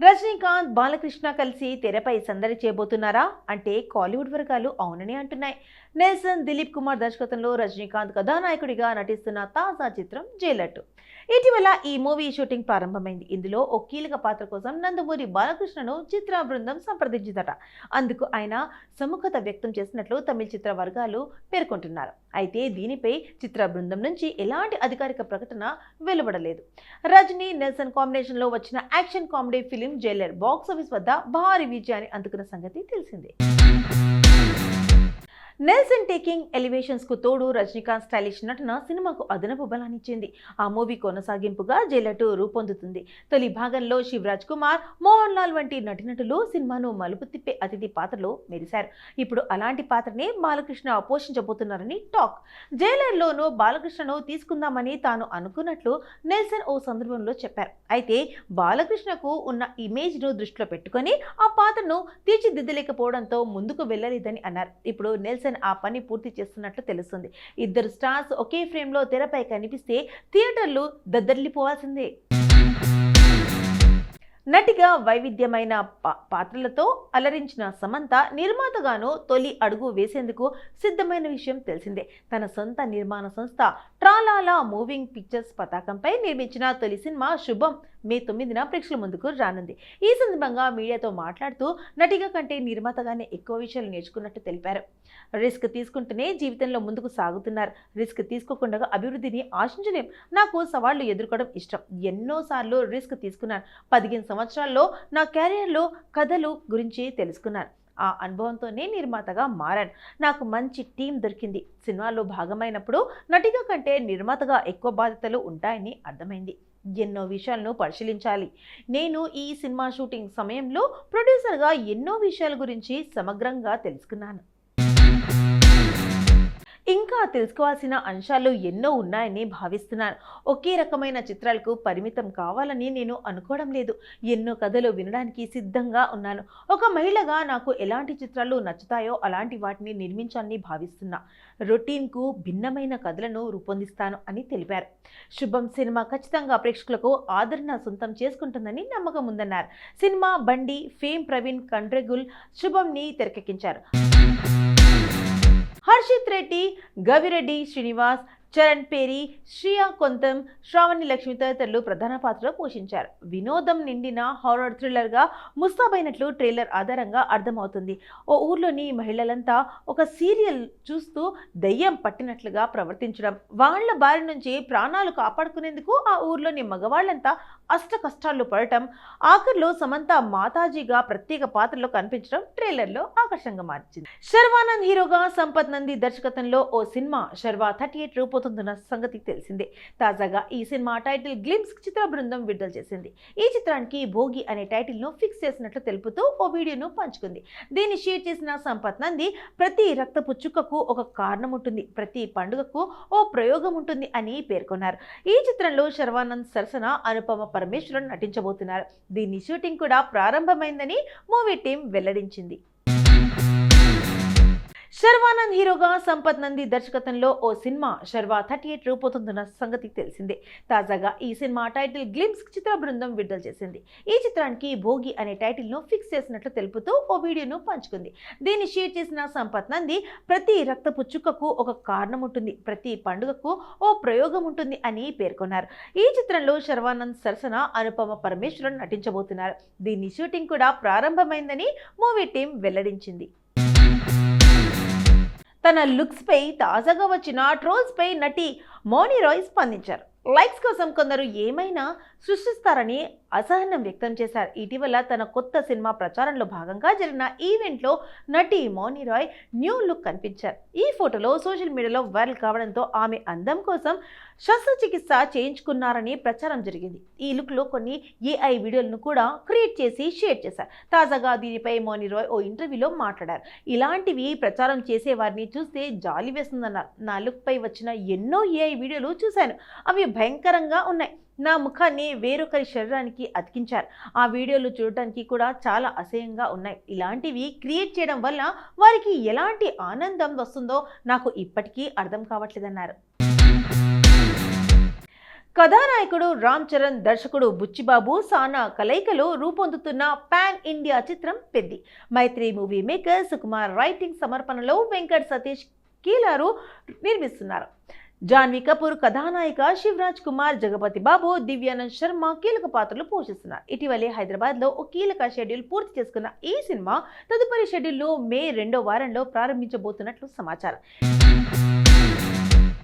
రజనీకాంత్, బాలకృష్ణ కలిసి తెరపై సందడి చేయబోతున్నారా అంటే కాలీవుడ్ వర్గాలు అవునని అంటున్నాయి. నెల్సన్ దిలీప్ కుమార్ దర్శకత్వంలో రజనీకాంత్ కథానాయకుడిగా నటిస్తున్న తాజా చిత్రం జైలర్ 2. ఇటీవల ఈ మూవీ షూటింగ్ ప్రారంభమైంది. ఇందులో ఓ కీలక పాత్ర కోసం నందమూరి బాలకృష్ణను చిత్ర బృందం సంప్రదించిందట. అందుకు ఆయన సుముఖత వ్యక్తం చేసినట్లు తమిళ చిత్ర వర్గాలు పేర్కొంటున్నారు. అయితే దీనిపై చిత్ర బృందం నుంచి ఎలాంటి అధికారిక ప్రకటన వెలువడలేదు. రజనీ నెల్సన్ కాంబినేషన్ లో వచ్చిన action comedy film Jailer box office వద్ద భారీ విజయాన్ని అందుకున్న సంగతి తెలిసిందే. నెల్సన్ టేకింగ్ ఎలివేషన్స్ కు తోడు రజనీకాంత్ స్టైలిష్ నటన సినిమాకు అదనపు బలాన్నిచ్చింది. ఆ మూవీ కొనసాగింపుగా జైలర్ 2 రూపొందుతుంది. తొలి భాగంలో శివరాజ్ కుమార్, మోహన్ లాల్ వంటి నటీనటులు సినిమాను మలుపు తిప్పే అతిథి పాత్రలో మెరిశారు. ఇప్పుడు అలాంటి పాత్రనే బాలకృష్ణ పోషించబోతున్నారని టాక్. జైలర్ లోనూ బాలకృష్ణను తీసుకుందామని తాను అనుకున్నట్లు నెల్సన్ ఓ సందర్భంలో చెప్పారు. అయితే బాలకృష్ణకు ఉన్న ఇమేజ్ ను దృష్టిలో పెట్టుకుని ఆ పాత్రను తీర్చిదిద్దలేకపోవడంతో ముందుకు వెళ్లలేదని అన్నారు. ఇప్పుడు నెల్సన్ ఆ పని పూర్తి చేస్తున్నట్లు తెలుస్తుంది. ఇద్దరు స్టార్స్ ఒకే ఫ్రేమ్ లో తెరపై కనిపిస్తే థియేటర్లు దద్దరిల్లిపోవాల్సిందే. నటిగా వైవిధ్యమైన పాత్రలతో అలరించిన సమంత నిర్మాతగాను తొలి అడుగు వేసేందుకు సిద్ధమైన విషయం తెలిసిందే. తన సొంత నిర్మాణ సంస్థ ట్రాలాలా మూవింగ్ పిక్చర్స్ పతాకంపై నిర్మించిన తొలి సినిమా శుభం మే 9న ప్రేక్షకుల ముందుకు రానుంది. ఈ సందర్భంగా మీడియాతో మాట్లాడుతూ నటిగా కంటే నిర్మాతగానే ఎక్కువ విషయాలు నేర్చుకున్నట్టు తెలిపారు. రిస్క్ తీసుకుంటూనే జీవితంలో ముందుకు సాగుతున్నారు. రిస్క్ తీసుకోకుండా అభివృద్ధిని ఆశించలేం. నాకు సవాళ్లు ఎదుర్కోవడం ఇష్టం. ఎన్నోసార్లు రిస్క్ తీసుకున్నాను. 15 సంవత్సరాల్లో నా కెరీర్లో కథలు గురించి తెలుసుకున్నాను. ఆ అనుభవంతోనే నిర్మాతగా మారాను. నాకు మంచి టీం దొరికింది. సినిమాలో భాగమైనప్పుడు నటిగా కంటే నిర్మాతగా ఎక్కువ బాధ్యతలు ఉంటాయని అర్థమైంది. ఎన్నో విషయాలను పరిశీలించాలి. నేను ఈ సినిమా షూటింగ్ సమయంలో ప్రొడ్యూసర్గా ఎన్నో విషయాల గురించి సమగ్రంగా తెలుసుకున్నాను. ఇంకా తెలుసుకోవాల్సిన అంశాలు ఎన్నో ఉన్నాయని భావిస్తున్నాను. ఒకే రకమైన చిత్రాలకు పరిమితం కావాలని నేను అనుకోవడం లేదు. ఎన్నో కథలు వినడానికి సిద్ధంగా ఉన్నాను. ఒక మహిళగా నాకు ఎలాంటి చిత్రాలు నచ్చుతాయో అలాంటి వాటిని నిర్మించాలని భావిస్తున్నా. రొటీన్కు భిన్నమైన కథలను రూపొందిస్తాను అని తెలిపారు. శుభం సినిమా ఖచ్చితంగా ప్రేక్షకులకు ఆదరణ సొంతం చేసుకుంటుందని నమ్మకం ఉందన్నారు. సినిమా బండి ఫేమ్ ప్రవీణ్ కండ్రెగుల్ శుభంని తెరకెక్కించారు. హర్షిత్ రెడ్డి, గవిరెడ్డి శ్రీనివాస్, చరణ్ పేరి, శ్రియా కొంతం, శ్రావణి లక్ష్మి తదితరులు ప్రధాన పాత్రలో పోషించారు. వినోదం నిండిన హారర్ థ్రిల్లర్గా ముస్తాబైనట్లు ట్రైలర్ ఆధారంగా అర్థమవుతుంది. ఓ ఊర్లోని మహిళలంతా ఒక సీరియల్ చూస్తూ దయ్యం పట్టినట్లుగా ప్రవర్తించడం, వాళ్ల బారి నుంచి ప్రాణాలు కాపాడుకునేందుకు ఆ ఊర్లోని మగవాళ్లంతా అష్ట కష్టాలు పడటం, ఆఖరిలో సమంత మాతాజీగా ప్రత్యేక పాత్రలో కనిపించడం ట్రైలర్లో ఆకర్షణగా మార్చింది. శర్వానంద్ హీరోగా సంపత్ నంది దర్శకత్వంలో ఓ సినిమా శర్వా 38 రూపొందుతున్న సంగతి తెలిసిందే. తాజాగా ఈ సినిమా టైటిల్ గ్లిమ్స్ చిత్ర బృందం విడుదల చేసింది. ఈ చిత్రానికి భోగి అనే టైటిల్ ను ఫిక్స్ చేసినట్లు తెలుపుతూ ఓ వీడియోను పంచుకుంది. దీన్ని షేర్ చేసిన సంపత్ నంది ప్రతి రక్తపు చుక్కకు ఒక కారణం ఉంటుంది, ప్రతి పండుగకు ఓ ప్రయోగం ఉంటుంది అని పేర్కొన్నారు. ఈ చిత్రంలో శర్వానంద్ సరసన అనుపమ పరమేశ్వరన్ నటించబోతున్నారు. దీని షూటింగ్ కూడా ప్రారంభమైందని మూవీ టీం వెల్లడించింది. శర్వానంద్ హీరోగా సంపత్ నంది దర్శకత్వంలో ఓ సినిమా శర్వా 38 రూపొందుతున్న సంగతి తెలిసిందే. తాజాగా ఈ సినిమా టైటిల్ గ్లిమ్స్ చిత్ర బృందం విడుదల చేసింది. ఈ చిత్రానికి భోగి అనే టైటిల్ ను ఫిక్స్ చేసినట్లు తెలుపుతూ ఓ వీడియోను పంచుకుంది. దీన్ని షేర్ చేసిన సంపత్ నంది ప్రతి రక్తపు చుక్కకు ఒక కారణం ఉంటుంది, ప్రతి పండుగకు ఓ ప్రయోగం ఉంటుంది అని పేర్కొన్నారు. ఈ చిత్రంలో శర్వానంద్ సరసన అనుపమ పరమేశ్వరన్ నటించబోతున్నారు. దీని షూటింగ్ కూడా ప్రారంభమైందని మూవీ టీం వెల్లడించింది. తన లుక్స్ పై తాజాగా వచ్చిన ట్రోల్స్ పై నటి మౌని రాయ్ స్పందించారు. లైక్స్ కోసం కొందరు ఏమైనా సృష్టిస్తారని అసహనం వ్యక్తం చేశారు. ఇటీవల తన కొత్త సినిమా ప్రచారంలో భాగంగా జరిగిన ఈవెంట్లో నటి మౌని రాయ్ న్యూ లుక్ కనిపించారు. ఈ ఫోటోలో సోషల్ మీడియాలో వైరల్ కావడంతో ఆమె అందం కోసం శస్త్రచికిత్స చేయించుకున్నారని ప్రచారం జరిగింది. ఈ లుక్లో కొన్ని ఏఐ వీడియోలను కూడా క్రియేట్ చేసి షేర్ చేశారు. తాజాగా దీనిపై మౌని రాయ్ ఓ ఇంటర్వ్యూలో మాట్లాడారు. ఇలాంటివి ప్రచారం చేసే వారిని చూస్తే జాలి వేస్తుందన్నారు. నా లుక్ పై వచ్చిన ఎన్నో ఏఐ వీడియోలు చూశాను. అవి భయంకరంగా ఉన్నాయి. నా ముఖాన్ని వేరొకరి శరీరానికి అతికించారు. ఆ వీడియోలు చూడటానికి కూడా చాలా అసహ్యంగా ఉన్నాయి. ఇలాంటివి క్రియేట్ చేయడం వల్ల వారికి ఎలాంటి ఆనందం వస్తుందో నాకు ఇప్పటికీ అర్థం కావట్లేదన్నారు. కథానాయకుడు రామ్ చరణ్, దర్శకుడు బుచ్చిబాబు, సానా కలయికలో రూపొందుతున్న పాన్ ఇండియా చిత్రం Peddi. Mythri movie maker Sukumar writing సమర్పణలో వెంకట్ సతీష్ కీలారు నిర్మిస్తున్నారు. జాన్వీ కపూర్ కథానాయిక, శివరాజ్ కుమార్, జగపతి బాబు, దివ్యానంద్ శర్మ కీలక పాత్రలు పోషిస్తున్నారు. ఇటీవలే హైదరాబాద్లో ఓ కీలక షెడ్యూల్ పూర్తి చేసుకున్న ఈ సినిమా తదుపరి షెడ్యూల్ను మే 2వ వారంలో ప్రారంభించబోతున్నట్లు సమాచారం.